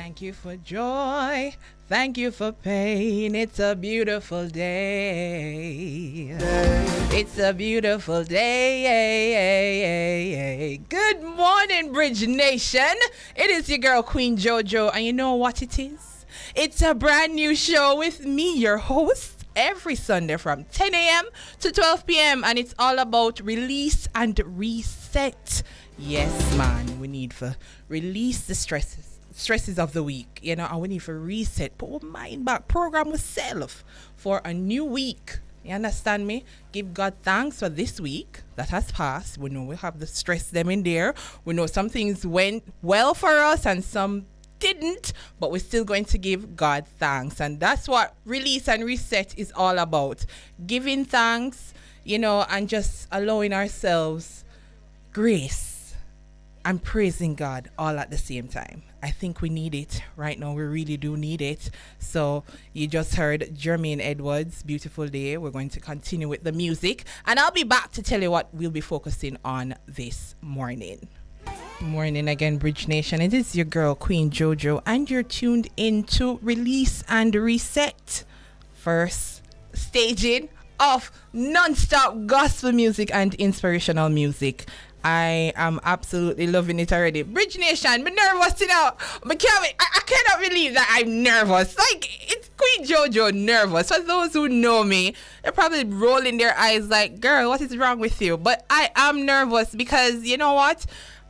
Thank you for joy. Thank you for pain. It's a beautiful day. It's a beautiful day. Good morning, Bridge Nation. It is your girl, Queen Jojo. And you know what it is? It's a brand new show with me, your host, every Sunday from 10 a.m. to 12 p.m. And it's all about release and reset. Yes, man. We need to release the stresses of the week, and we need to reset, put our mind back, program ourselves for a new week. You understand me? Give God thanks for this week that has passed. We know we have the stress them in there. We know some things went well for us and some didn't, but we're still going to give God thanks. And that's what release and reset is all about. Giving thanks, and just allowing ourselves grace and praising God all at the same time. I think we need it right now. We really do need it. So you just heard Jermaine Edwards' Beautiful Day. We're going to continue with the music, and I'll be back to tell you what we'll be focusing on this morning. Morning again, Bridge Nation. It is your girl, Queen Jojo, and you're tuned into Release and Reset. First staging of non-stop gospel music and inspirational music. I am absolutely loving it already. Bridge Nation, I'm nervous, I cannot believe that I'm nervous. Like, it's Queen Jojo nervous. For those who know me, they're probably rolling their eyes like, girl, what is wrong with you? But I am nervous because, you know what?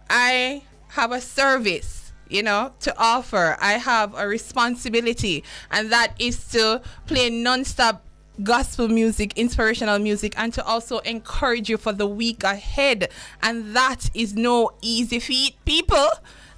I have a service, to offer. I have a responsibility, and that is to play non-stop gospel music, inspirational music, and to also encourage you for the week ahead. And that is no easy feat, people.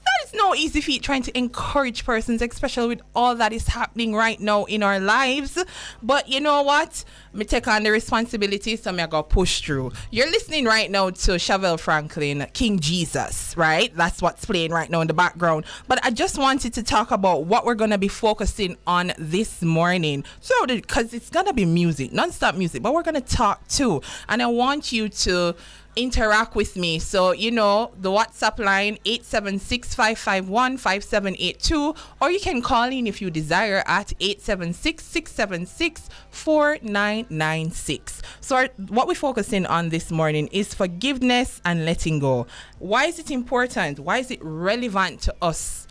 That is no easy feat, trying to encourage persons, especially with all that is happening right now in our lives. But you know what? Me take on the responsibility, so me go push through. You're listening right now to Chevelle Franklin, King Jesus, right? That's what's playing right now in the background. But I just wanted to talk about what we're going to be focusing on this morning. So, because it's going to be music, non-stop music, but we're going to talk too. And I want you to interact with me. So, the WhatsApp line 876-551-5782, or you can call in if you desire at 876-676-4996. So what we're focusing on this morning is forgiveness and letting go. Why is it important? Why is it relevant to us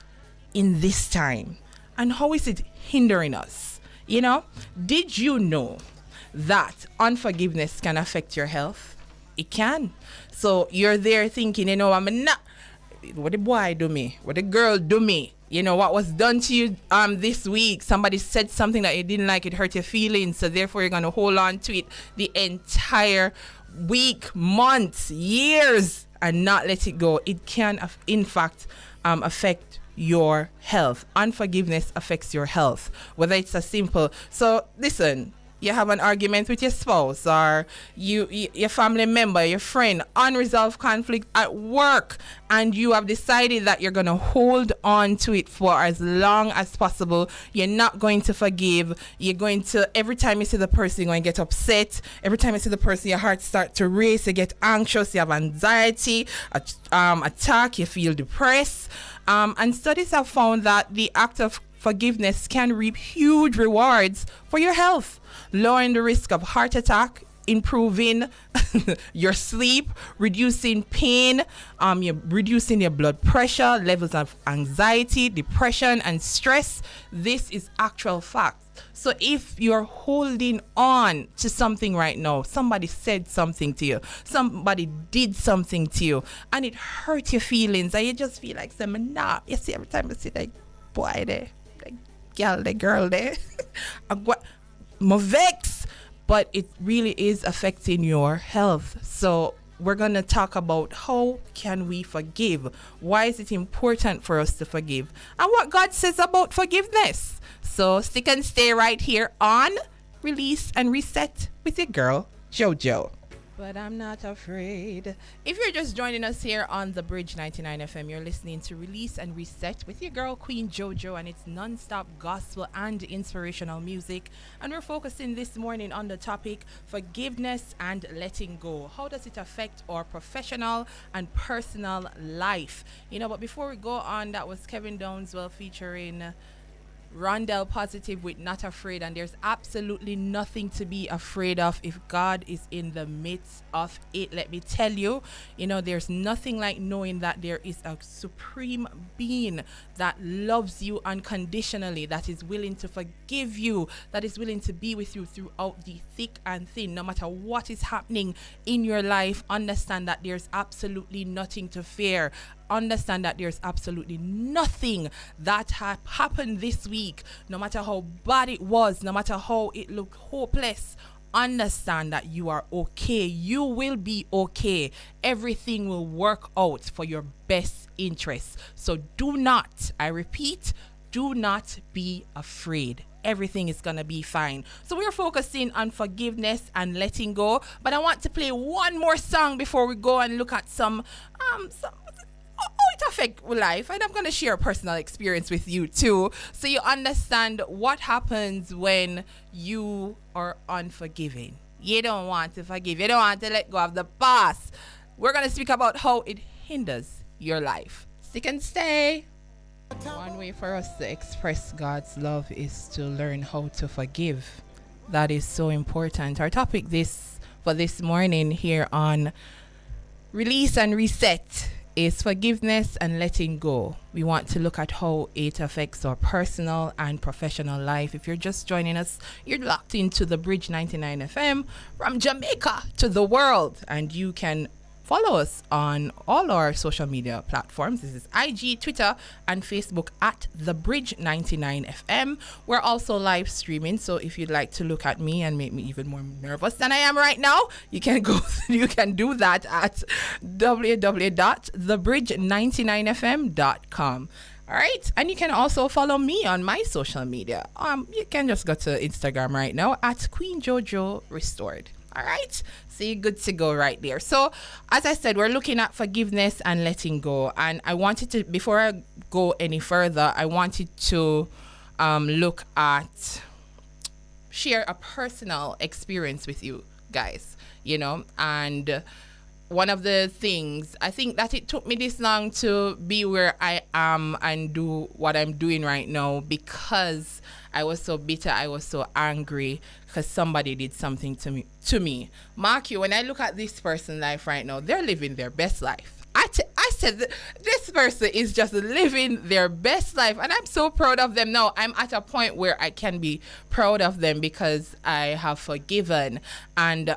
in this time? And how is it hindering us? Did you know that unforgiveness can affect your health? It can. So you're there thinking, I'm not. What the boy do me? What the girl do me? What was done to you this week? Somebody said something that you didn't like. It hurt your feelings. So therefore, you're going to hold on to it the entire week, months, years, and not let it go. It can, in fact, affect your health. Unforgiveness affects your health. Whether it's a simple. So listen. You have an argument with your spouse, or your family member, your friend, unresolved conflict at work, and you have decided that you're going to hold on to it for as long as possible. You're not going to forgive. You're going to, every time you see the person, you're going to get upset. Every time you see the person, your heart starts to race. You get anxious. You have anxiety, attack. You feel depressed. And studies have found that the act of forgiveness can reap huge rewards for your health, lowering the risk of heart attack, improving your sleep, reducing pain, you're reducing your blood pressure, levels of anxiety, depression, and stress. This is actual fact. So if you're holding on to something right now, somebody said something to you, somebody did something to you, and it hurt your feelings, and you just feel like saying, nah, you see, every time I see that boy there, the girl there, I'm vex, but it really is affecting your health. So we're going to talk about how can we forgive? Why is it important for us to forgive? And what God says about forgiveness. So stick and stay right here on Release and Reset with your girl, Jojo. but I'm not afraid. If you're just joining us here on the Bridge 99 FM, you're listening to Release and Reset with your girl Queen Jojo, and it's non-stop gospel and inspirational music. And we're focusing this morning on the topic forgiveness and letting go. How does it affect our professional and personal life? But before we go on, that was Kevin Downswell featuring Rondell Positive with Not Afraid, and there's absolutely nothing to be afraid of if God is in the midst of it. Let me tell you, there's nothing like knowing that there is a supreme being that loves you unconditionally, that is willing to forgive you, that is willing to be with you throughout the thick and thin. No matter what is happening in your life, understand that there's absolutely nothing to fear. Understand that there's absolutely nothing that happened this week, no matter how bad it was, no matter how it looked hopeless. Understand that you are okay. You will be okay. Everything will work out for your best interest. So do not, I repeat, do not be afraid. Everything is going to be fine. So we're focusing on forgiveness and letting go. But I want to play one more song before we go and look at some how it affects life, and I'm going to share a personal experience with you too, so you understand what happens when you are unforgiving. You don't want to forgive. You don't want to let go of the past. We're going to speak about how it hinders your life. Stick and stay. One way for us to express God's love is to learn how to forgive. That is so important. Our topic for this morning here on Release and Reset is forgiveness and letting go. We want to look at how it affects our personal and professional life. If you're just joining us, you're locked into the Bridge 99 FM from Jamaica to the world, and you can follow us on all our social media platforms. This is IG, Twitter, and Facebook at The Bridge 99 FM. We're also live streaming, so if you'd like to look at me and make me even more nervous than I am right now, you can do that at www.thebridge99fm.com. All right, and you can also follow me on my social media. You can just go to Instagram right now at Queen Jojo Restored. All right, so you're good to go right there. So as I said, we're looking at forgiveness and letting go, and I wanted to, before I go any further, I wanted to share a personal experience with you guys, and one of the things, I think that it took me this long to be where I am and do what I'm doing right now, because I was so bitter, I was so angry because somebody did something to me. Mark you, when I look at this person's life right now, they're living their best life. I said this person is just living their best life, and I'm so proud of them now. I'm at a point where I can be proud of them because I have forgiven. And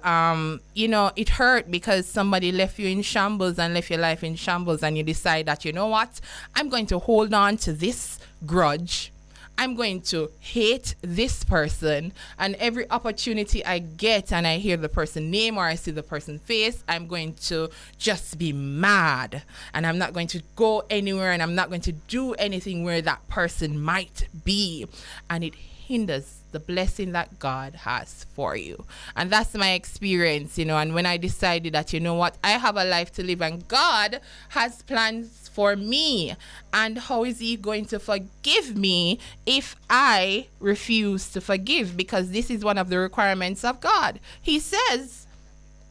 it hurt because somebody left you in shambles and left your life in shambles, and you decide that, you know what, I'm going to hold on to this grudge. I'm going to hate this person, and every opportunity I get and I hear the person's name or I see the person's face, I'm going to just be mad, and I'm not going to go anywhere, and I'm not going to do anything where that person might be, and it hinders the blessing that God has for you. And that's my experience, and when I decided that, you know what, I have a life to live and God has plans for me, and how is he going to forgive me if I refuse to forgive? Because this is one of the requirements of God. He says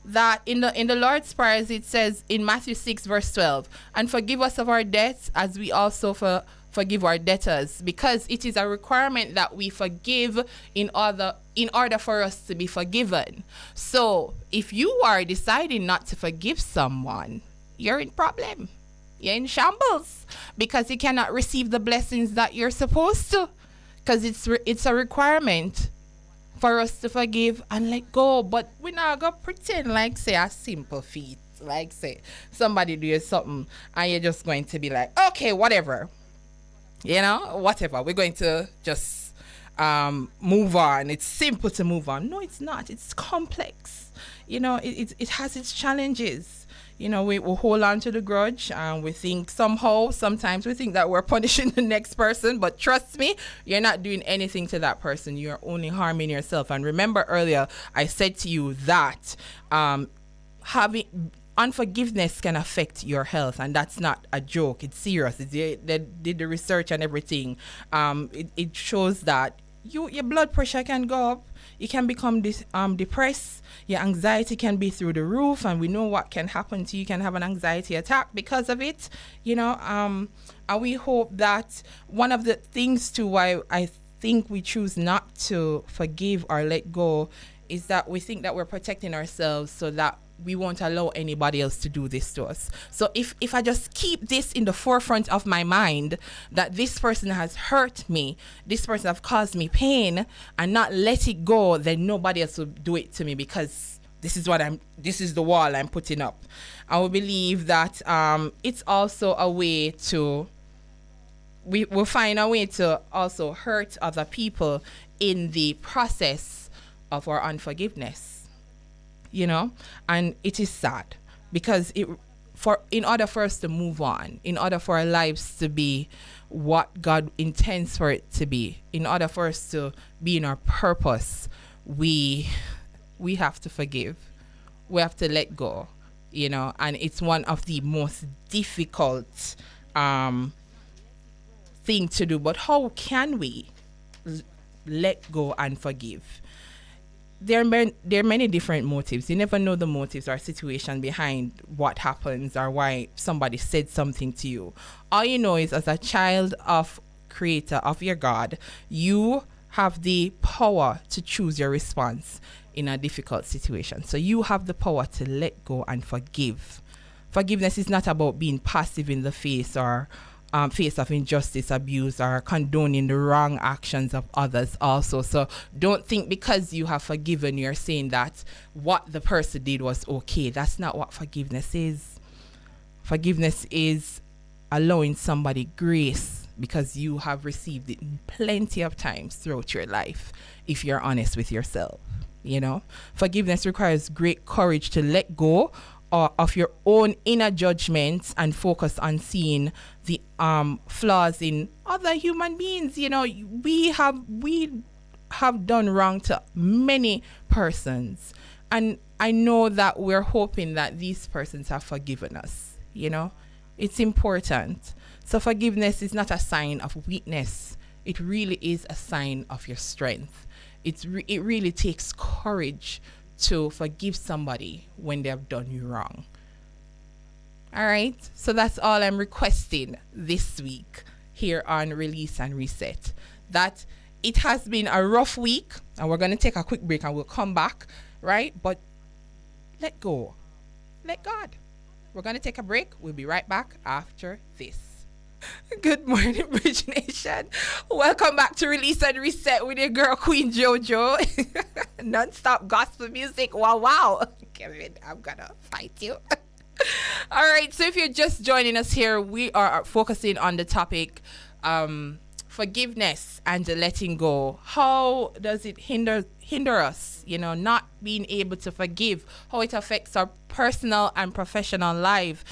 that in the Lord's Prayer, it says in Matthew 6 verse 12, and forgive us of our debts as we also forgive our debtors, because it is a requirement that we forgive in order for us to be forgiven. So if you are deciding not to forgive someone, you're in problem. You're in shambles, because you cannot receive the blessings that you're supposed to, because it's a requirement for us to forgive and let go. But we're not gonna pretend like, say, a simple feat, like, say somebody do something and you're just going to be like, okay, whatever, whatever, we're going to just move on. It's simple to move on. No, it's not. It's complex. It has its challenges. We will hold on to the grudge, and we think sometimes we think that we're punishing the next person, but trust me, you're not doing anything to that person. You're only harming yourself. And remember earlier, I said to you that having unforgiveness can affect your health, and that's not a joke. It's serious. They did the research and everything. It shows that your blood pressure can go up. You can become depressed. Your anxiety can be through the roof, and we know what can happen to you. You can have an anxiety attack because of it. And we hope that one of the things too why I think we choose not to forgive or let go is that we think that we're protecting ourselves so that we won't allow anybody else to do this to us. So if I just keep this in the forefront of my mind, that this person has hurt me, this person have caused me pain, and not let it go, then nobody else will do it to me, because this is the wall I'm putting up. I will believe that it's also a way to, we will find a way to also hurt other people in the process of our unforgiveness. And it is sad, because in order for us to move on, in order for our lives to be what God intends for it to be, in order for us to be in our purpose, we have to forgive. We have to let go, and it's one of the most difficult thing to do. But how can we let go and forgive? There are many different motives. You never know the motives or situation behind what happens or why somebody said something to you. All you know is, as a child of Creator, of your God, you have the power to choose your response in a difficult situation. So you have the power to let go and forgive. Forgiveness is not about being passive in the face or face of injustice, abuse, or condoning the wrong actions of others also. So don't think because you have forgiven, you're saying that what the person did was okay. That's not what forgiveness is. Forgiveness is allowing somebody grace because you have received it plenty of times throughout your life, if you're honest with yourself. Forgiveness requires great courage to let go of your own inner judgments and focus on seeing the flaws in other human beings. We have done wrong to many persons, and I know that we're hoping that these persons have forgiven us. It's important. So forgiveness is not a sign of weakness. It really is a sign of your strength. It really takes courage to forgive somebody when they have done you wrong. All right, so that's all I'm requesting this week here on Release and Reset. That it has been a rough week, and we're going to take a quick break and we'll come back, right? But let go. Let God. We're going to take a break. We'll be right back after this. Good morning, Bridge Nation. Welcome back to Release and Reset with your girl, Queen Jojo. Non-stop gospel music. Wow. Kevin, I'm going to fight you. All right, so if you're just joining us here, we are focusing on the topic forgiveness and letting go. How does it hinder us, not being able to forgive, how it affects our personal and professional lives.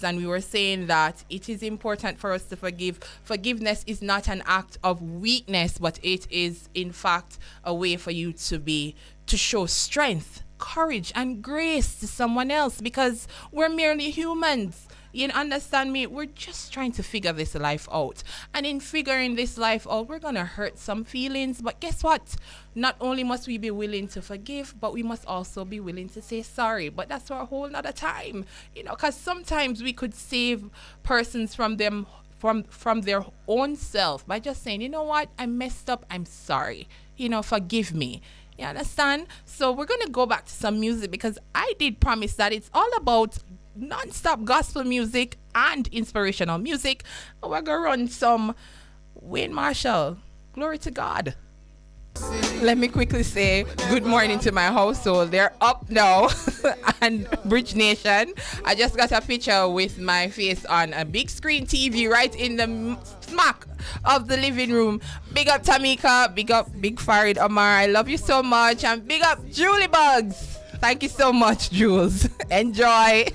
And we were saying that it is important for us to forgive. Forgiveness is not an act of weakness, but it is in fact a way for you to show strength, courage, and grace to someone else, because we're merely humans. You understand me? We're just trying to figure this life out. And in figuring this life out, we're going to hurt some feelings. But guess what? Not only must we be willing to forgive, but we must also be willing to say sorry. But that's for a whole nother time. Because sometimes we could save persons from them from their own self by just saying, you know what? I messed up. I'm sorry. Forgive me. You understand? So we're going to go back to some music, because I did promise that it's all about non-stop gospel music and inspirational music. We're gonna run some Wayne Marshall. Glory to God. Let me quickly say good morning to my household. They're up now. And Bridge Nation, I just got a picture with my face on a big screen TV right in the smack of the living room. Big up Tamika, big up Big Farid Omar, I love you so much. And big up Julie Bugs. Thank you so much, Jules. Enjoy.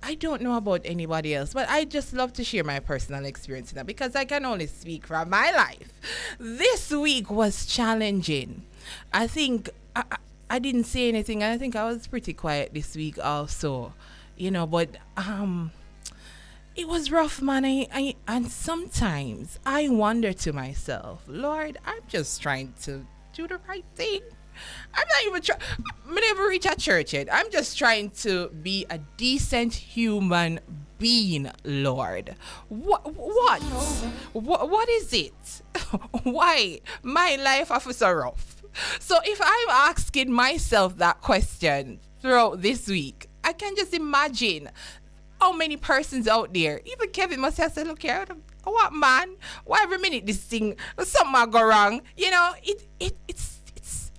I don't know about anybody else, but I just love to share my personal experience now, because I can only speak from my life. This week was challenging. I think I didn't say anything, and I think I was pretty quiet this week also, but it was rough, man. And sometimes I wonder to myself, Lord, I'm just trying to do the right thing. I'm not even trying. I never reach a church yet. I'm just trying to be a decent human being, Lord. What is it? Why my life is so rough? So if I'm asking myself that question throughout this week, I can just imagine how many persons out there, even Kevin must have said, look here, what man? Why every minute this thing, something might go wrong? It's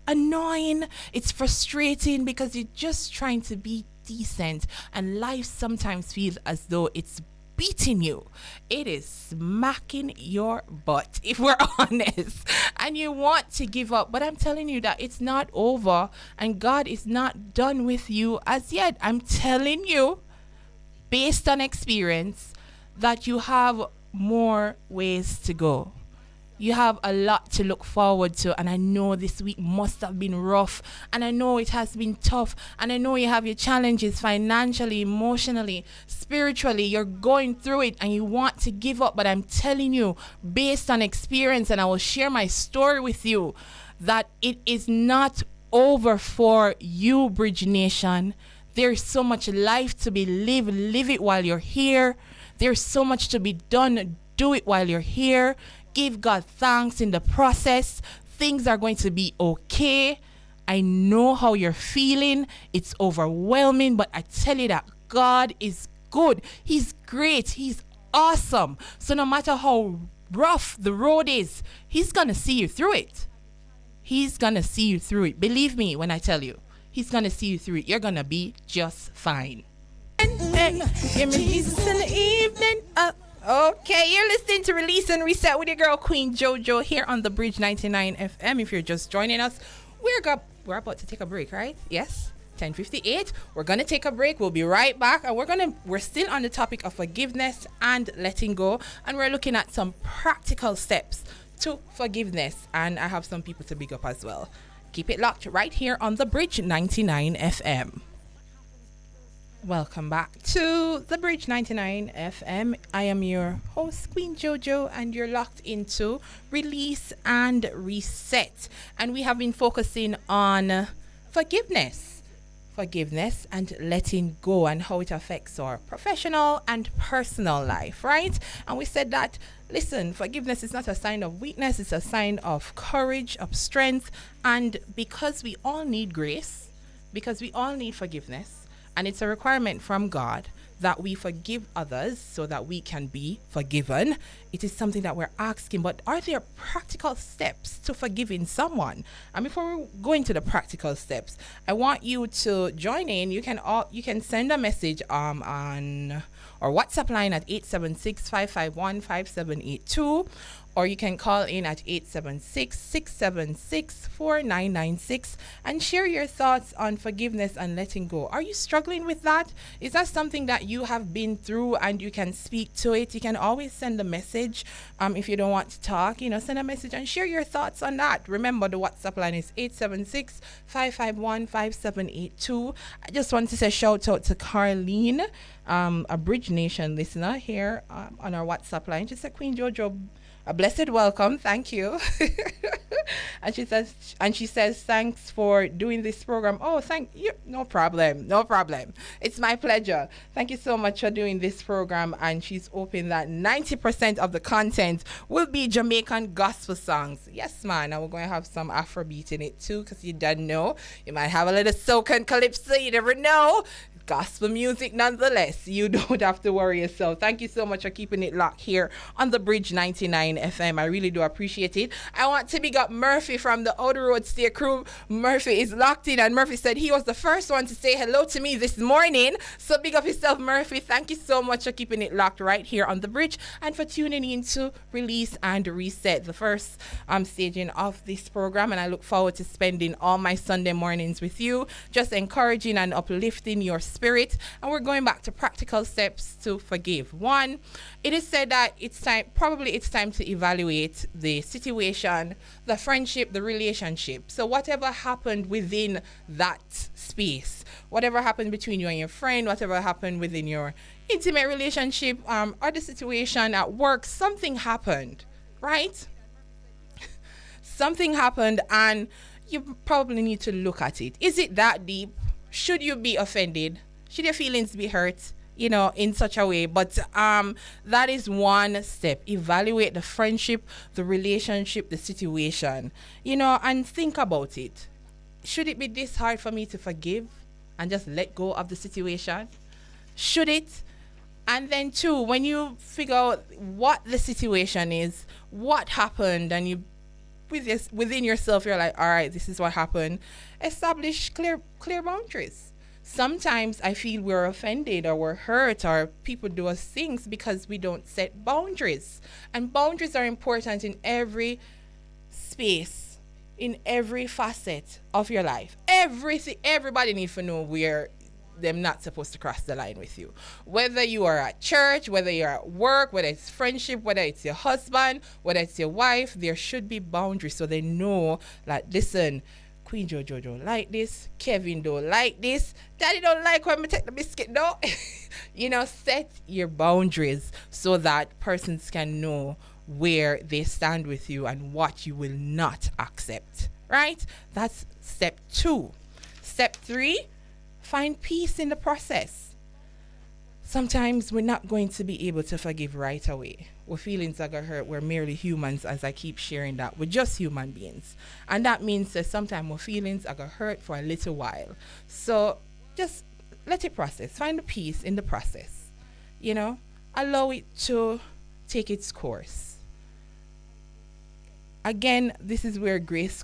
annoying, it's frustrating because you're just trying to be decent and life sometimes feels as though it's beating you. It is smacking your butt, if we're honest, and you want to give up, but I'm telling you that it's not over and God is not done with you as yet. I'm telling you, based on experience, that you have more ways to go. You have a lot to look forward to, and I know this week must have been rough, and I know it has been tough, and I know you have your challenges financially, emotionally, spiritually. You're going through it and you want to give up, but I'm telling you, based on experience, and I will share my story with you, that it is not over for you, Bridge Nation. There's so much life to be lived. Live it while you're here. There's so much to be done. Do it while you're here. Give God thanks in the process. Things are going to be okay. I know how you're feeling. It's overwhelming, but I tell you that God is good. He's great. He's awesome. So no matter how rough the road is, He's going to see you through it. He's going to see you through it. Believe me when I tell you. He's going to see you through it. You're going to be just fine. Hey, give me Jesus in the evening. Okay, you're listening to Release and Reset with your girl Queen Jojo here on the Bridge 99 FM. If you're just joining us, we're about to take a break, right? Yes, 10:58. We're gonna take a break. We'll be right back, and we're still on the topic of forgiveness and letting go, and we're looking at some practical steps to forgiveness. And I have some people to big up as well. Keep it locked right here on the Bridge 99 FM. Welcome back to the Bridge 99 FM. I am your host, Queen Jojo, and you're locked into Release and Reset. And we have been focusing on forgiveness and letting go, and how it affects our professional and personal life, right? And we said that, listen, forgiveness is not a sign of weakness, it's a sign of courage, of strength. And because we all need grace, because we all need forgiveness, and it's a requirement from God that we forgive others so that we can be forgiven. It is something that we're asking, but are there practical steps to forgiving someone? And before we go into the practical steps, I want you to join in. You can send a message on our WhatsApp line at 876-551-5782, or you can call in at 876-676-4996 and share your thoughts on forgiveness and letting go. Are you struggling with that? Is that something that you have been through and you can speak to it? You can always send a message. If you don't want to talk, send a message and share your thoughts on that. Remember, the WhatsApp line is 876-551-5782. I just want to say shout out to Carlene, a Bridge Nation listener here on our WhatsApp line. She said, Queen Jojo, a blessed welcome, thank you. and she says, thanks for doing this program. Oh, thank you. No problem. It's my pleasure. Thank you so much for doing this program. And she's hoping that 90% of the content will be Jamaican gospel songs. Yes, man. And we're going to have some Afrobeat in it too, because you don't know. You might have a little soca and calypso. You never know. Gospel music nonetheless. You don't have to worry yourself. Thank you so much for keeping it locked here on the Bridge 99 FM. I really do appreciate it. I want to big up Murphy from the Outer Road Stay crew. Murphy is locked in, and Murphy said he was the first one to say hello to me this morning. So big up yourself, Murphy. Thank you so much for keeping it locked right here on the Bridge and for tuning in to Release and Reset, the first staging of this program. And I look forward to spending all my Sunday mornings with you, just encouraging and uplifting your spirit, and we're going back to practical steps to forgive. One, it is said that it's time to evaluate the situation, the friendship, the relationship. So whatever happened within that space, whatever happened between you and your friend, whatever happened within your intimate relationship, or the situation at work, something happened, right? Something happened, and you probably need to look at it. Is it that deep? Should you be offended? Should your feelings be hurt? In such a way. But that is one step. Evaluate the friendship, the relationship, the situation, and think about it. Should it be this hard for me to forgive and just let go of the situation? Should it? And then two, when you figure out what the situation is, what happened, and you within yourself, you're like, all right, this is what happened. Establish clear boundaries. Sometimes I feel we're offended or we're hurt or people do us things because we don't set boundaries. And boundaries are important in every space, in every facet of your life. Everybody needs to know where they're not supposed to cross the line with you. Whether you are at church, whether you're at work, whether it's friendship, whether it's your husband, whether it's your wife, there should be boundaries so they know that, listen, Queen Jojo don't like this, Kevin don't like this, Daddy don't like when we take the biscuit, no. Set your boundaries so that persons can know where they stand with you and what you will not accept, right? That's step 2. Step 3, find peace in the process. Sometimes we're not going to be able to forgive right away. Our feelings are going to hurt. We're merely humans, as I keep sharing that. We're just human beings. And that means that sometimes our feelings are going to hurt for a little while. So just let it process. Find the peace in the process. Allow it to take its course. Again, this is where grace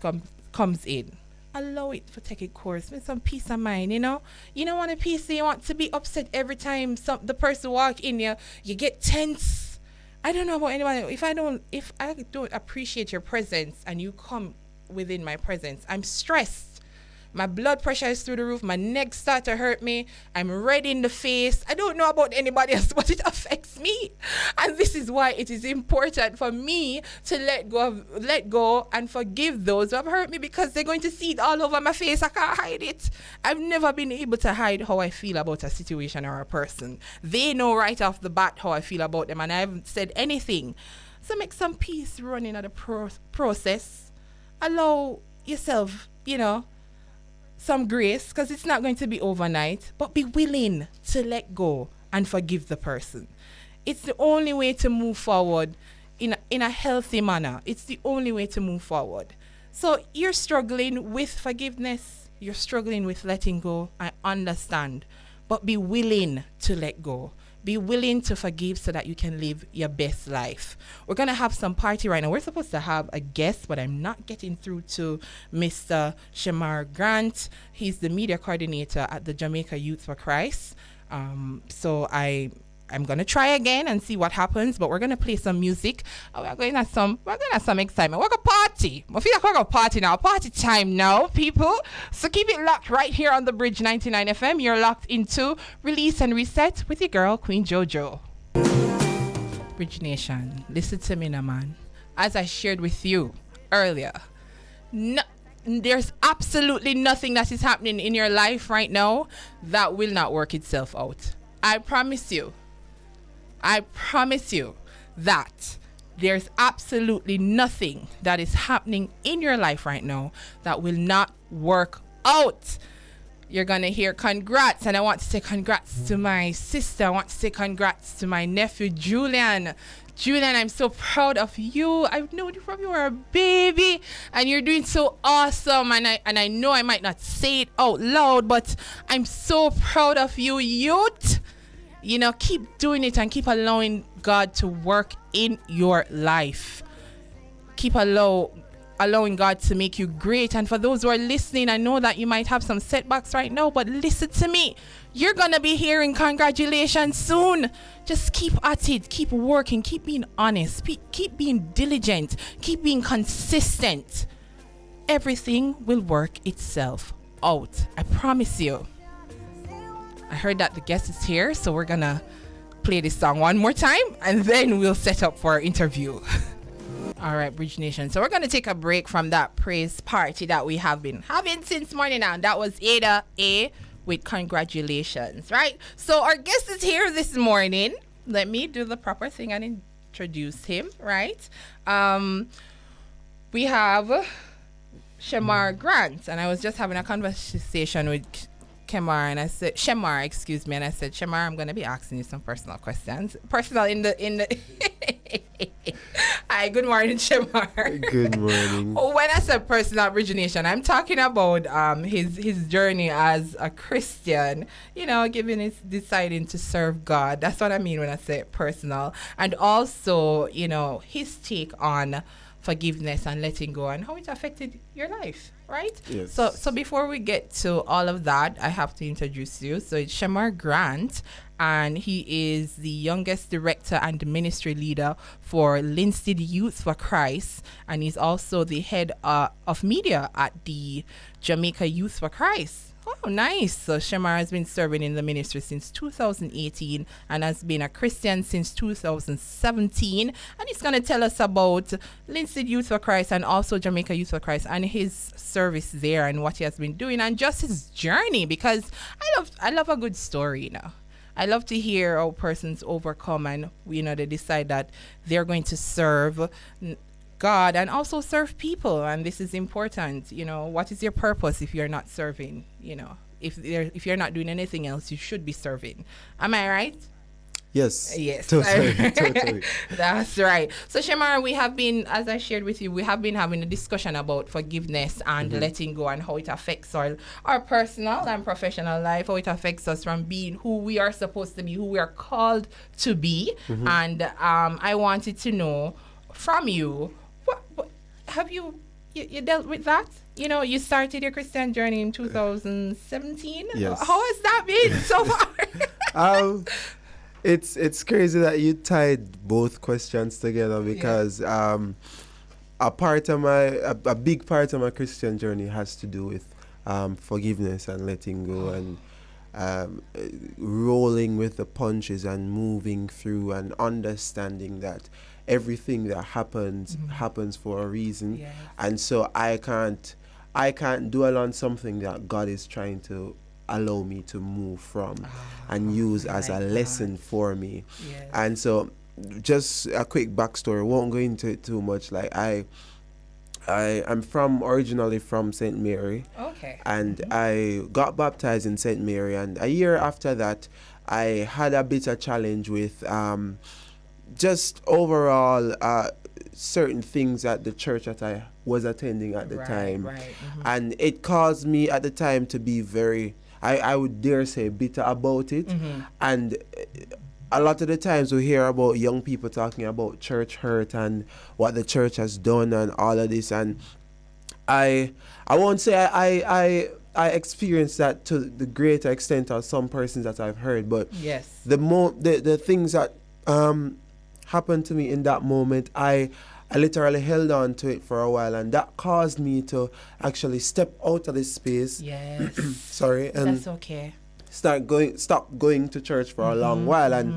comes in. Allow it to take its course with some peace of mind, You don't want a peace, you want to be upset every time the person walk in you get tense. I don't know about anybody. If I don't appreciate your presence and you come within my presence, I'm stressed. My blood pressure is through the roof. My neck starts to hurt me. I'm red in the face. I don't know about anybody else, but it affects me. And this is why it is important for me to let go and forgive those who have hurt me, because they're going to see it all over my face. I can't hide it. I've never been able to hide how I feel about a situation or a person. They know right off the bat how I feel about them, and I haven't said anything. So make some peace running at the process. Allow yourself, some grace, because it's not going to be overnight, but be willing to let go and forgive the person. It's the only way to move forward in a healthy manner. It's the only way to move forward. So you're struggling with forgiveness, you're struggling with letting go. I understand, but be willing to let go. Be willing to forgive so that you can live your best life. We're going to have some party right now. We're supposed to have a guest, but I'm not getting through to Mr. Shamar Grant. He's the media coordinator at the Jamaica Youth for Christ. So I'm going to try again and see what happens, but we're going to play some music. We're going to have some excitement. We're going to party. I feel like we're going to party now. Party time now, people. So keep it locked right here on the Bridge 99 FM. You're locked into Release and Reset with your girl, Queen Jojo. Bridge Nation, listen to me now, man. As I shared with you earlier, there's absolutely nothing that is happening in your life right now that will not work itself out. I promise you that there's absolutely nothing that is happening in your life right now that will not work out. You're going to hear congrats, and I want to say congrats to my sister. I want to say congrats to my nephew, Julian. Julian, I'm so proud of you. I've known you from you were a baby, and you're doing so awesome. And I know I might not say it out loud, but I'm so proud of you, youth. Keep doing it and keep allowing God to work in your life. Keep allowing God to make you great. And for those who are listening, I know that you might have some setbacks right now, but listen to me. You're going to be hearing congratulations soon. Just keep at it. Keep working. Keep being honest. Keep being diligent. Keep being consistent. Everything will work itself out. I promise you. I heard that the guest is here, so we're gonna play this song one more time and then we'll set up for our interview. All right, Bridge Nation. So we're going to take a break from that praise party that we have been having since morning now. That was Ada A with congratulations, right? So our guest is here this morning. Let me do the proper thing and introduce him, right? We have Shemar Grant, and I was just having a conversation with Shemar, and I said, Shemar, I'm gonna be asking you some personal questions. Personal in the Hi, good morning, Shemar. Good morning. When I said personal origination, I'm talking about his journey as a Christian, deciding to serve God. That's what I mean when I say personal. And also, his take on forgiveness and letting go and how it affected your life, right? Yes. So before we get to all of that, I have to introduce you. So it's Shemar Grant, and he is the youngest director and ministry leader for Linstead Youth for Christ, and he's also the head of media at the Jamaica Youth for Christ. Oh, nice. So Shemar has been serving in the ministry since 2018 and has been a Christian since 2017. And he's going to tell us about Linstead Youth for Christ and also Jamaica Youth for Christ and his service there and what he has been doing and just his journey, because I love a good story, I love to hear how persons overcome and, they decide that they're going to serve God and also serve people, and this is important. What is your purpose if you're not serving? If you're not doing anything else, you should be serving. Am I right? Yes. Totally. That's right. So Shemar, we have been, as I shared with you, we have been having a discussion about forgiveness and letting go and how it affects our personal and professional life, how it affects us from being who we are supposed to be, who we are called to be. And I wanted to know from you, what have you dealt with that? You started your Christian journey in 2017. Yes. How has that been so far? It's crazy that you tied both questions together because a big part of my Christian journey has to do with forgiveness and letting go and rolling with the punches and moving through and understanding that everything that happens happens for a reason. Yes. And so I can't dwell on something that God is trying to allow me to move from and use as a lesson for me. Yes. And so just a quick backstory, won't go into it too much. Like I'm originally from St. Mary. Okay. And I got baptized in St. Mary, and a year after that I had a bit of challenge with just overall certain things at the church that I was attending at the time. Right. And it caused me at the time to be very, I would dare say, bitter about it. And a lot of the times we hear about young people talking about church hurt and what the church has done and all of this, and I won't say I experienced that to the greater extent of some persons that I've heard, but yes, the things that happened to me in that moment, I literally held on to it for a while, and that caused me to actually step out of this space. Yes. Sorry, and that's okay. stop going to church for a long while. And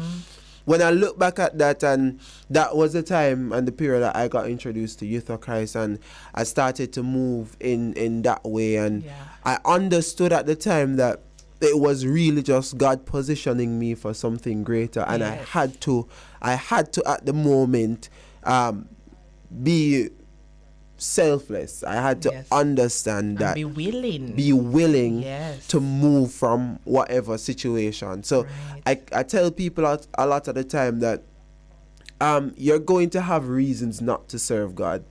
when I look back at that, and that was the time and the period that I got introduced to Youth of Christ, and I started to move in that way, and I understood at the time that it was really just God positioning me for something greater, and I had to at the moment be selfless. I had to understand that, be willing to move from whatever situation. So I tell people a lot of the time that you're going to have reasons not to serve God.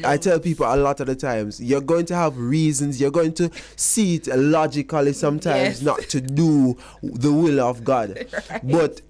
I tell people a lot of the times, you're going to have reasons, you're going to see it logically sometimes not to do the will of God. But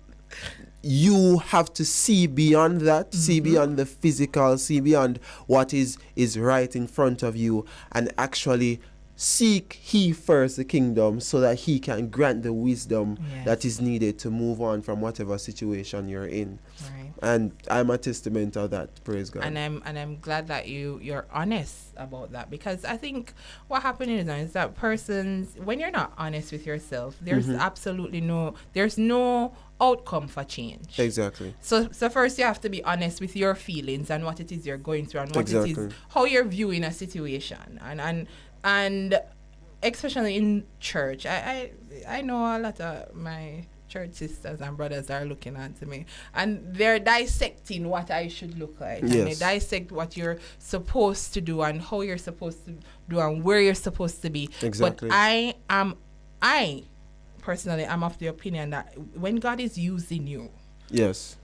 you have to see beyond that, see beyond the physical, see beyond what is right in front of you, and actually seek He first the kingdom, so that He can grant the wisdom that is needed to move on from whatever situation you're in. Right. And I'm a testament of that. Praise God. And I'm glad that you're honest about that, because I think what happens is that persons, when you're not honest with yourself, there's absolutely there's no outcome for change. Exactly. So first you have to be honest with your feelings and what it is you're going through and what it is, how you're viewing a situation, and especially in church. I know a lot of my church sisters and brothers are looking at me and they're dissecting what I should look like. Yes. And they dissect what you're supposed to do and how you're supposed to do and where you're supposed to be. Exactly. But I personally am of the opinion that when God is using you, yes,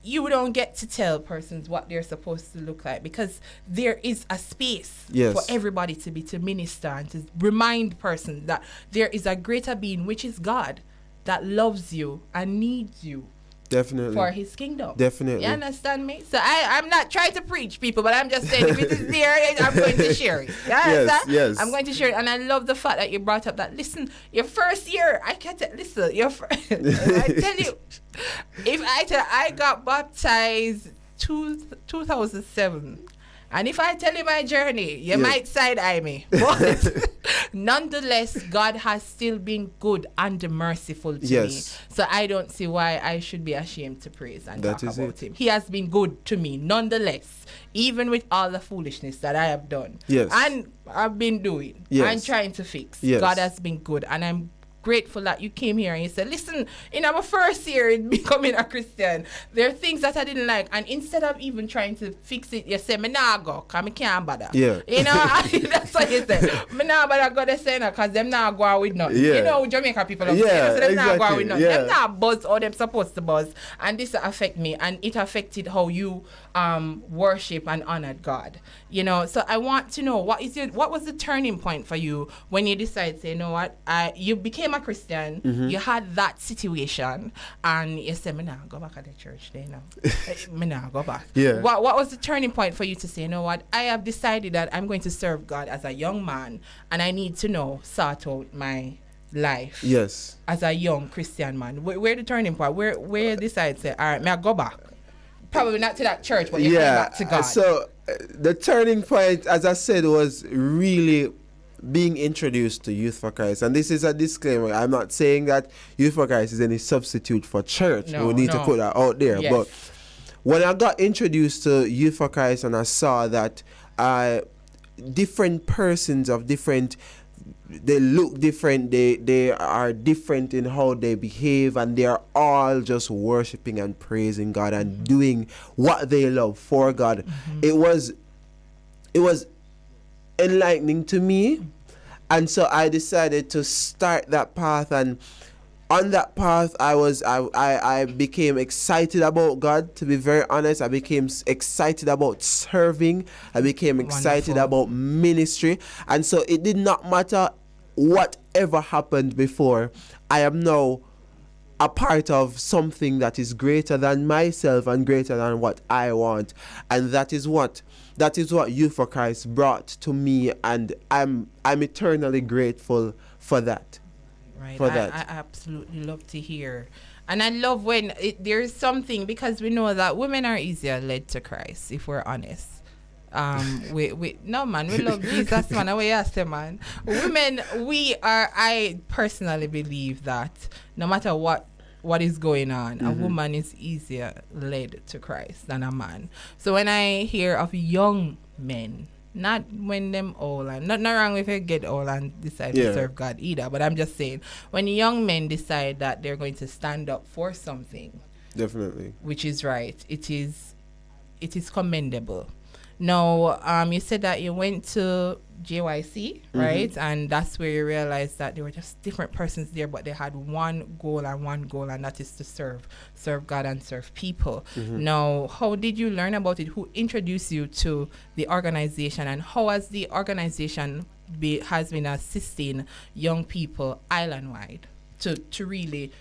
you don't get to tell persons what they're supposed to look like, because there is a space for everybody to minister and to remind persons that there is a greater being, which is God, that loves you and needs you. Definitely. For his kingdom. Definitely. You understand me? So I'm not trying to preach people, but I'm just saying if it is there, I'm going to share it. You understand? Yes. I'm going to share it. And I love the fact that you brought up that, listen, your first year, I tell you, I got baptized 2007. And if I tell you my journey, you might side-eye me. But nonetheless, God has still been good and merciful to me. So I don't see why I should be ashamed to praise and talk about him. He has been good to me, nonetheless, even with all the foolishness that I have done. Yes. And I've been doing. And trying to fix. God has been good. And I'm grateful that you came here and you said, listen, in our first year in becoming a Christian, there are things that I didn't like, and instead of even trying to fix it, you say, me nah go, cause me can't bother. Yeah. You know, that's what you said. Me nah bother go to say no, cause them nah go out with nothing. Yeah. You know, Jamaica people so them nah go out with nothing. Yeah. Them nah buzz or them supposed to buzz. And this affect me, and it affected how you worship and honored God. You know, so I want to know what was the turning point for you when you decided, say, you know what, you became a Christian, you had that situation, and you said, me nah go back at the church there now. Me nah go back. Yeah. What was the turning point for you to say, you know what, I have decided that I'm going to serve God as a young man, and I need to sort out my life. Yes. As a young Christian man. Where the turning point? Where you decide, say, all right, may I go back? Probably not to that church, but you came back to God. So the turning point, as I said, was really being introduced to Youth for Christ. And this is a disclaimer. I'm not saying that Youth for Christ is any substitute for church. We need to put that out there. Yes. But when I got introduced to Youth for Christ and I saw that different persons of different, they look different, they are different in how they behave, and they are all just worshiping and praising God and doing what they love for God. It was enlightening to me, and so I decided to start that path. And on that path, I became excited about God. To be very honest, I became excited about serving. I became excited about ministry, and so it did not matter whatever happened before. I am now a part of something that is greater than myself and greater than what I want, and that is what Youth for Christ brought to me, and I'm eternally grateful for that. Right. I absolutely love to hear. And I love when there's something, because we know that women are easier led to Christ, if we're honest. We love Jesus, man. We ask them, man. Women, I personally believe that no matter what is going on, a woman is easier led to Christ than a man. So when I hear of young men, not when them old, and not wrong if you get old and decide to serve God either, but I'm just saying, when young men decide that they're going to stand up for something, definitely, which is right, it is commendable. Now, you said that you went to JYC, right? And that's where you realized that there were just different persons there, but they had one goal, and that is to serve God and serve people. Now, how did you learn about it? Who introduced you to the organization, and how has the organization has been assisting young people island-wide to really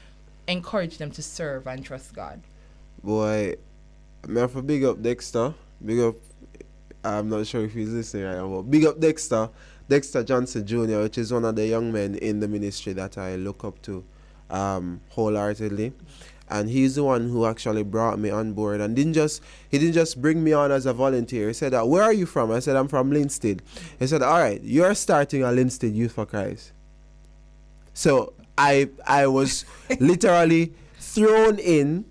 encourage them to serve and trust God? Boy, I have to big up Dexter. Big up, I'm not sure if he's listening right now, but big up Dexter Johnson Jr., which is one of the young men in the ministry that I look up to wholeheartedly. and he's the one who actually brought me on board, and he didn't just bring me on as a volunteer. He said, where are you from? I said, I'm from Linstead. He said, all right, you're starting a Linstead Youth for Christ. So I was literally thrown in.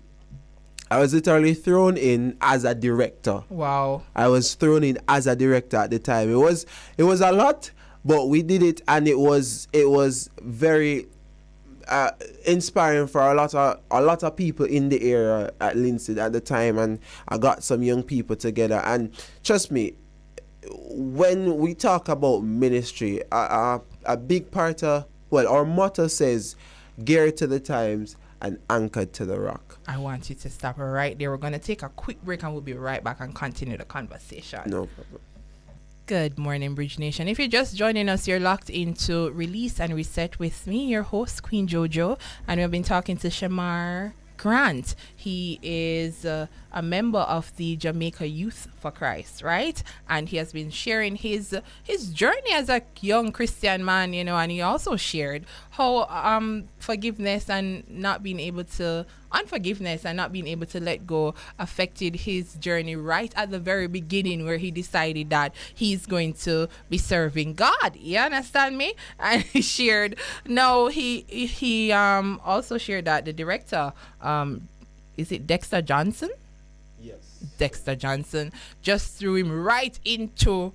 I was literally thrown in as a director. Wow. I was thrown in as a director at the time. It was a lot, but we did it, and it was very inspiring for a lot of people in the area at Linstead at the time, and I got some young people together. And trust me, when we talk about ministry, a big part of, well, our motto says, geared to the times and anchored to the rock. I want you to stop right there. We're going to take a quick break and we'll be right back and continue the conversation. No problem. Good morning, Bridge Nation. If you're just joining us, you're locked into Release and Reset with me, your host, Queen Jojo, and we've been talking to Shamar Grant. He is a member of the Jamaica Youth for Christ, right? And he has been sharing his journey as a young Christian man, and he also shared how unforgiveness and not being able to let go affected his journey right at the very beginning, where he decided that he's going to be serving God. You understand me? And he shared, he also shared that the director, is it Dexter Johnson? Yes. Dexter Johnson just threw him right into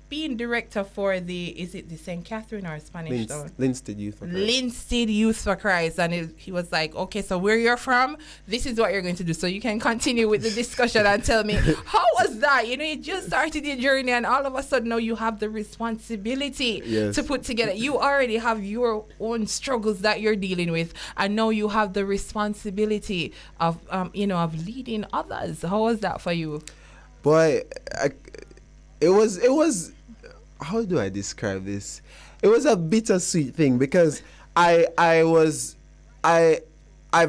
being director for is it the St. Catherine or Spanish Town? Linstead Youth for Christ. Linstead Youth for Christ. And he was like, okay, so where you're from, this is what you're going to do. So you can continue with the discussion and tell me, how was that? You just started your journey, and all of a sudden now you have the responsibility to put together. You already have your own struggles that you're dealing with, and now you have the responsibility of leading others. How was that for you? Boy, it was how do I describe this? It was a bittersweet thing, because I've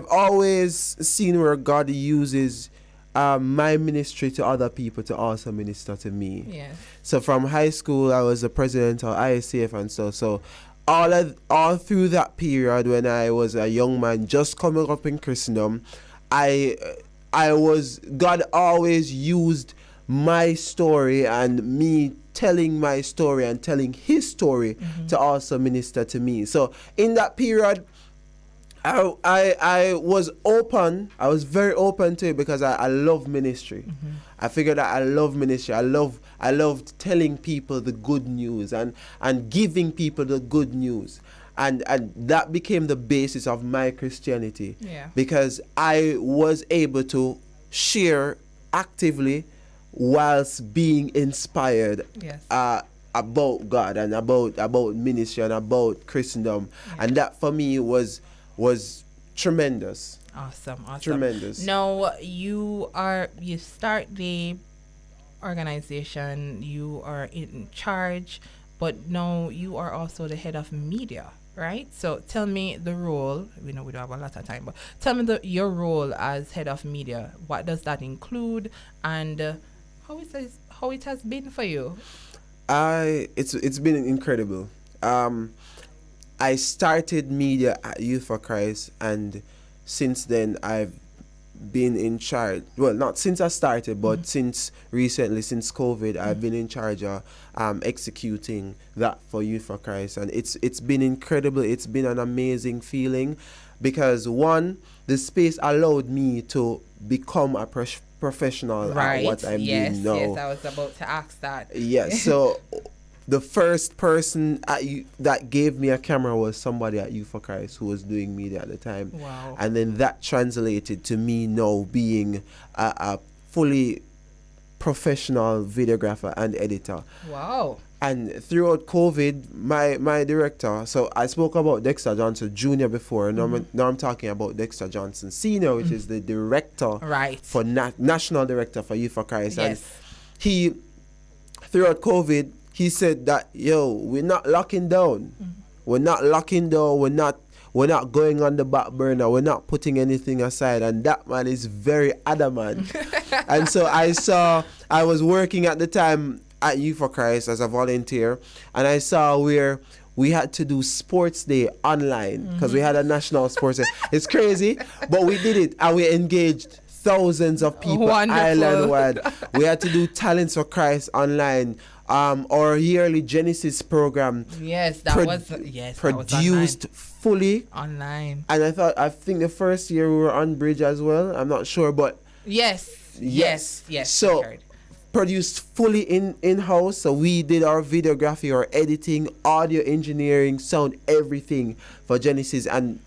always seen where God uses my ministry to other people to also minister to me. Yeah. So from high school, I was the president of ISCF, and so all through that period when I was a young man just coming up in Christendom, God always used my story and me telling my story and telling his story to also minister to me. So in that period, I was open. I was very open to it, because I love ministry. I figured that I love ministry. I loved telling people the good news and giving people the good news. And that became the basis of my Christianity. Yeah. Because I was able to share actively whilst being inspired about God and about ministry and about Christendom. And that for me was tremendous. Awesome. Tremendous. Now you start the organization, you are in charge, but now you are also the head of media, right? So tell me the role. We know we don't have a lot of time, but tell me your role as head of media. What does that include, and how it has been for you? It's been incredible. I started media at Youth for Christ, and since then I've been in charge. Well, not since I started, but since recently, since COVID, I've been in charge of executing that for Youth for Christ, and it's been incredible. It's been an amazing feeling, because one, the space allowed me to become a professional at what I'm doing now. Yes, I was about to ask that. Yes, so the first person that gave me a camera was somebody at Youth for Christ who was doing media at the time. Wow. And then that translated to me now being a fully professional videographer and editor. Wow. And throughout COVID, my director, so I spoke about Dexter Johnson Jr. before, now I'm talking about Dexter Johnson Sr., which is the director for national director for Youth for Christ. Yes. And he, throughout COVID, he said that, we're not locking down. We're not locking down. We're not going on the back burner. We're not putting anything aside. And that man is very adamant. And so I was working at the time at Youth for Christ as a volunteer, and I saw where we had to do sports day online because we had a national sports day. It's crazy, but we did it and we engaged thousands of people island-wide. We had to do Talents for Christ online. Our yearly Genesis program. Yes, that was produced fully online. And I think the first year we were on Bridge as well. I'm not sure, but yes. So produced fully in-house. So we did our videography, our editing, audio engineering, sound, everything for Genesis, and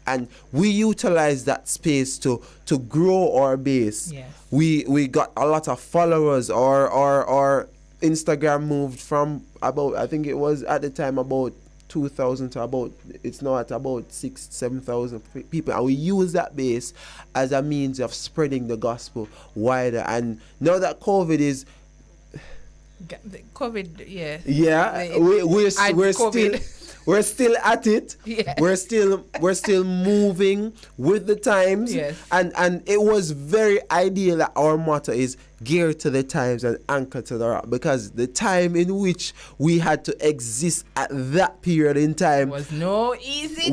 we utilized that space to grow our base. Yes. We got a lot of followers. Our Instagram moved from about, I think it was at the time about 2,000 to about, it's now at about 6,000-7,000 people, and we use that base as a means of spreading the gospel wider. And now that COVID, we're still at it. Yeah. We're still moving with the times. Yes. And it was very ideal that our motto is geared to the times and anchored to the rock, because the time in which we had to exist at that period in time was no easy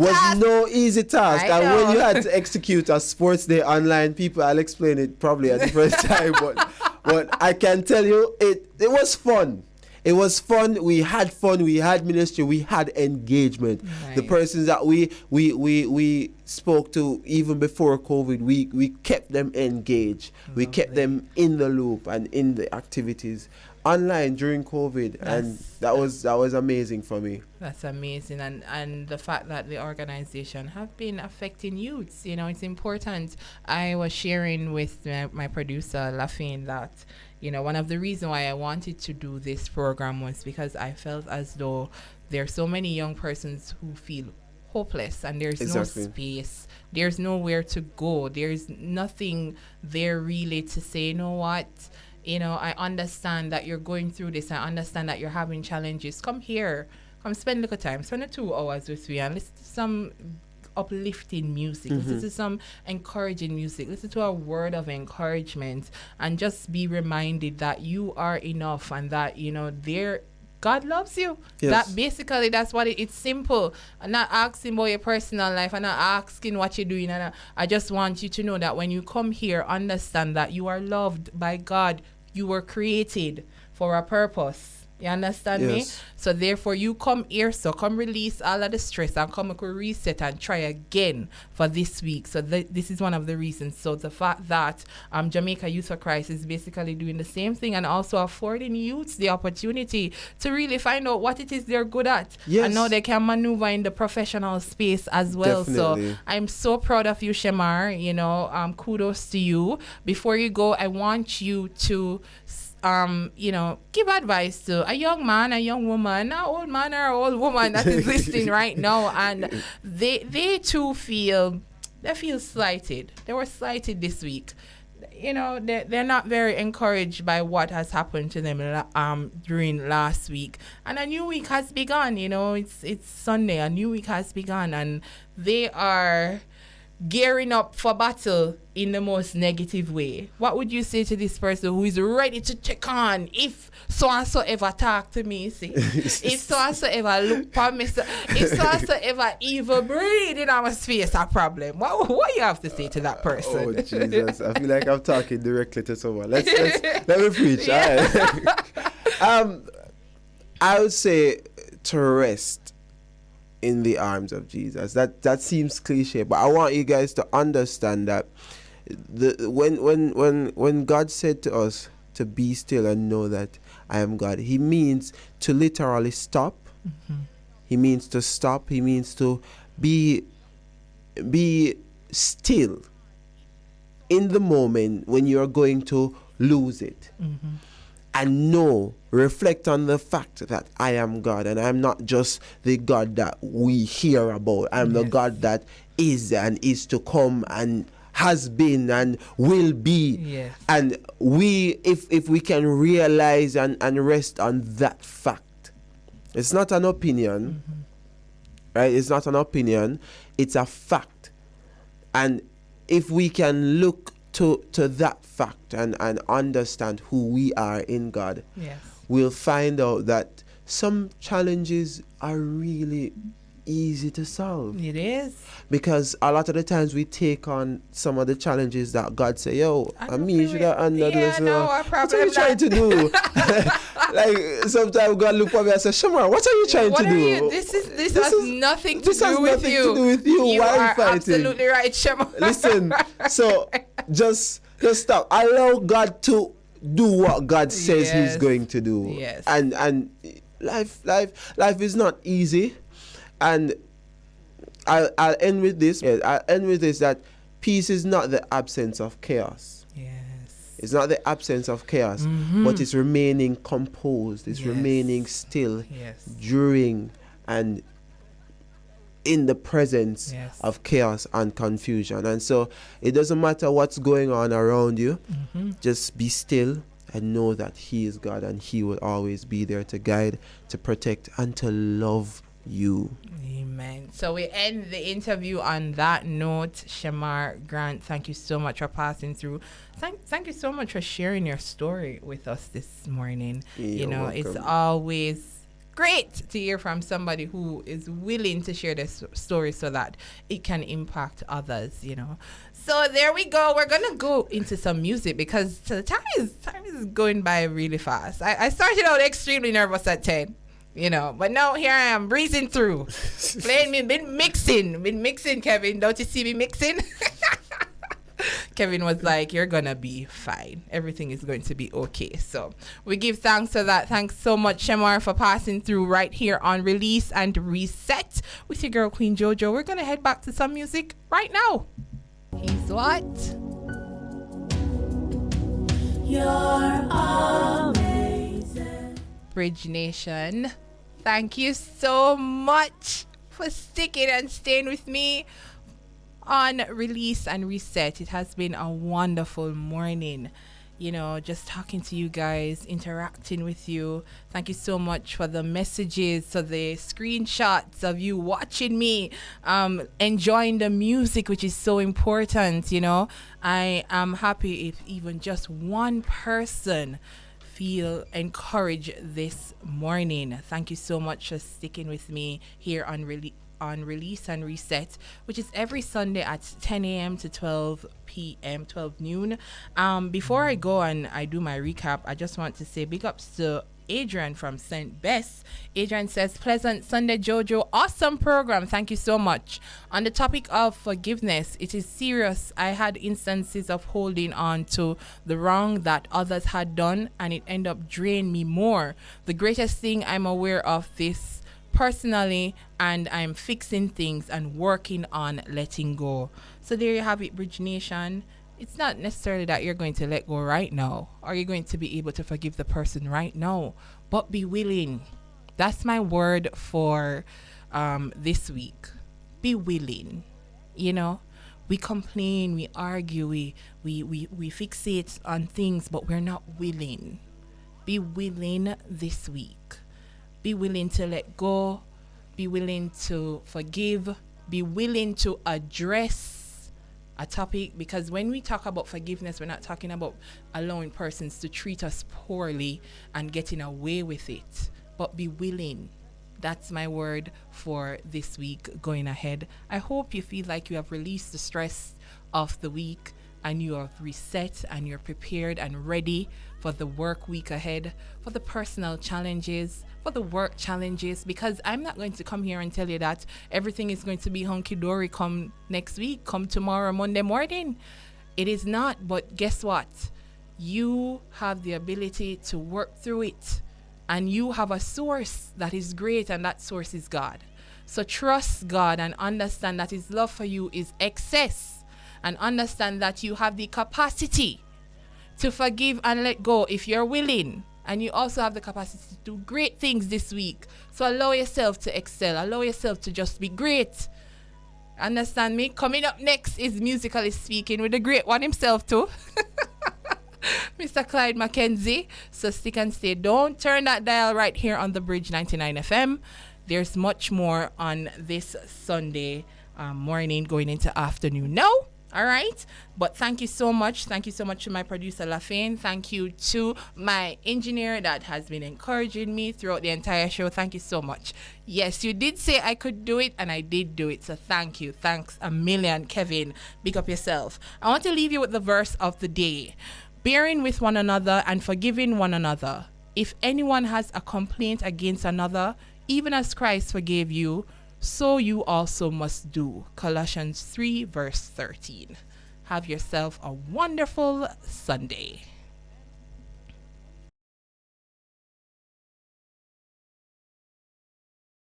task. And when you had to execute a sports day online, people, I'll explain it probably at the first time, but I can tell you it was fun. It was fun. We had fun. We had ministry. We had engagement. Nice. The persons that we spoke to even before COVID, we kept them engaged. Lovely. We kept them in the loop and in the activities online during COVID, and that was amazing for me. That's amazing, and the fact that the organization have been affecting youths, it's important. I was sharing with my producer Lafine that one of the reasons why I wanted to do this program was because I felt as though there are so many young persons who feel hopeless, and there's no space, there's nowhere to go, there's nothing there really to say, you know what, I understand that you're going through this, I understand that you're having challenges, come here, come spend a little time, spend 2 hours with me and listen to some uplifting music, listen to some encouraging music, listen to a word of encouragement, and just be reminded that you are enough, and that God loves you. Yes. That basically, that's what it's simple. I'm not asking about your personal life, I'm not asking what you're doing, and I just want you to know that when you come here, understand that you are loved by God. You were created for a purpose. You understand me? So therefore, you come here, so come release all of the stress and come reset and try again for this week. So this is one of the reasons. So the fact that Jamaica Youth for Christ is basically doing the same thing and also affording youths the opportunity to really find out what it is they're good at. Yes. And now they can maneuver in the professional space as well. Definitely. So I'm so proud of you, Shemar. Kudos to you. Before you go, I want you to give advice to a young man, a young woman, an old man or an old woman that is listening right now, and they too feel slighted. They were slighted this week. They're not very encouraged by what has happened to them during last week, and a new week has begun. It's Sunday, a new week has begun, and they are gearing up for battle in the most negative way. What would you say to this person who is ready to take on if so and so ever talk to me, see? If so and so ever look for me, if so and so ever even breathe in our space, a problem. What you have to say to that person? Oh Jesus, I feel like I'm talking directly to someone. Let me preach. Yeah. I would say to rest in the arms of Jesus. That seems cliche, but I want you guys to understand that when God said to us to be still and know that I am God, He means to literally stop. He means to stop. He means to be still in the moment when you're going to lose it. And know, reflect on the fact that I am God, and I'm not just the God that we hear about. I'm the God that is and is to come and has been and will be. Yes. And if we can realize and rest on that fact, it's not an opinion, right? It's not an opinion, it's a fact. And if we can look to that fact and understand who we are in God, yes, we'll find out that some challenges are really easy to solve. It is. Because a lot of the times we take on some of the challenges that God say, yo, I mean, you should have handled this. What are you trying to do? Like, sometimes God look at me and say, Shamar, what are you trying to do? This has nothing to do with you. You Why are fighting? Absolutely right, Shamar. Listen, so just stop. Allow God to do what God says He's going to do. Yes. And life is not easy. And I'll end with this. I'll end with this, that peace is not the absence of chaos. Yes. It's not the absence of chaos, but it's remaining composed. It's remaining still during and in the presence of chaos and confusion. And so it doesn't matter what's going on around you. Just be still and know that He is God, and He will always be there to guide, to protect, and to love you. Amen. So we end the interview on that note. Shamar Grant, thank you so much for passing through. Thank you so much for sharing your story with us this morning. You're welcome. It's always great to hear from somebody who is willing to share their story so that it can impact others, So there we go. We're going to go into some music because the time is going by really fast. I started out extremely nervous at 10. But now here I am breezing through. Been mixing, Kevin. Don't you see me mixing? Kevin was like, you're gonna be fine. Everything is going to be okay. So we give thanks for that. Thanks so much, Shamar, for passing through right here on Release and Reset with your girl, Queen Jojo. We're gonna head back to some music right now. He's what? You're amazing. Bridge Nation, thank you so much for sticking and staying with me on Release and Reset. It has been a wonderful morning, just talking to you guys, interacting with you. Thank you so much for the messages, for the screenshots of you watching me, enjoying the music, which is so important. I am happy if even just one person feel encouraged this morning. Thank you so much for sticking with me here on Release and Reset, which is every Sunday at 10 a.m. to 12 p.m., 12 noon. Before I go and I do my recap, I just want to say big ups to Adrian from St. Bess. Adrian says, pleasant Sunday, Jojo. Awesome program. Thank you so much. On the topic of forgiveness, it is serious. I had instances of holding on to the wrong that others had done, and it ended up draining me more. The greatest thing I'm aware of this personally, and I'm fixing things and working on letting go. So there you have it, Bridge Nation. It's not necessarily that you're going to let go right now, or you're going to be able to forgive the person right now, but be willing. That's my word for this week. Be willing. We complain, we argue, we fixate on things, but we're not willing. Be willing this week. Be willing to let go. Be willing to forgive. Be willing to address a topic, because when we talk about forgiveness, we're not talking about allowing persons to treat us poorly and getting away with it, but be willing. That's my word for this week going ahead. I hope you feel like you have released the stress of the week and you have reset and you're prepared and ready for the work week ahead, for the personal challenges, for the work challenges, because I'm not going to come here and tell you that everything is going to be hunky-dory come next week, come tomorrow, Monday morning. It is not, but guess what? You have the ability to work through it, and you have a source that is great, and that source is God. So trust God and understand that His love for you is excess, and understand that you have the capacity to forgive and let go if you're willing. And you also have the capacity to do great things this week. So allow yourself to excel. Allow yourself to just be great. Understand me? Coming up next is Musically Speaking with the great one himself too. Mr. Clyde Mackenzie. So stick and stay. Don't turn that dial right here on the Bridge 99 FM. There's much more on this Sunday morning going into afternoon. Now, All right. But thank you so much. Thank you so much to my producer, LaFane. Thank you to my engineer that has been encouraging me throughout the entire show. Thank you so much. Yes, you did say I could do it, and I did do it. So thank you. Thanks a million, Kevin. Big up yourself. I want to leave you with the verse of the day. Bearing with one another and forgiving one another. If anyone has a complaint against another, even as Christ forgave you, so you also must do. Colossians 3 verse 13. Have yourself a wonderful Sunday.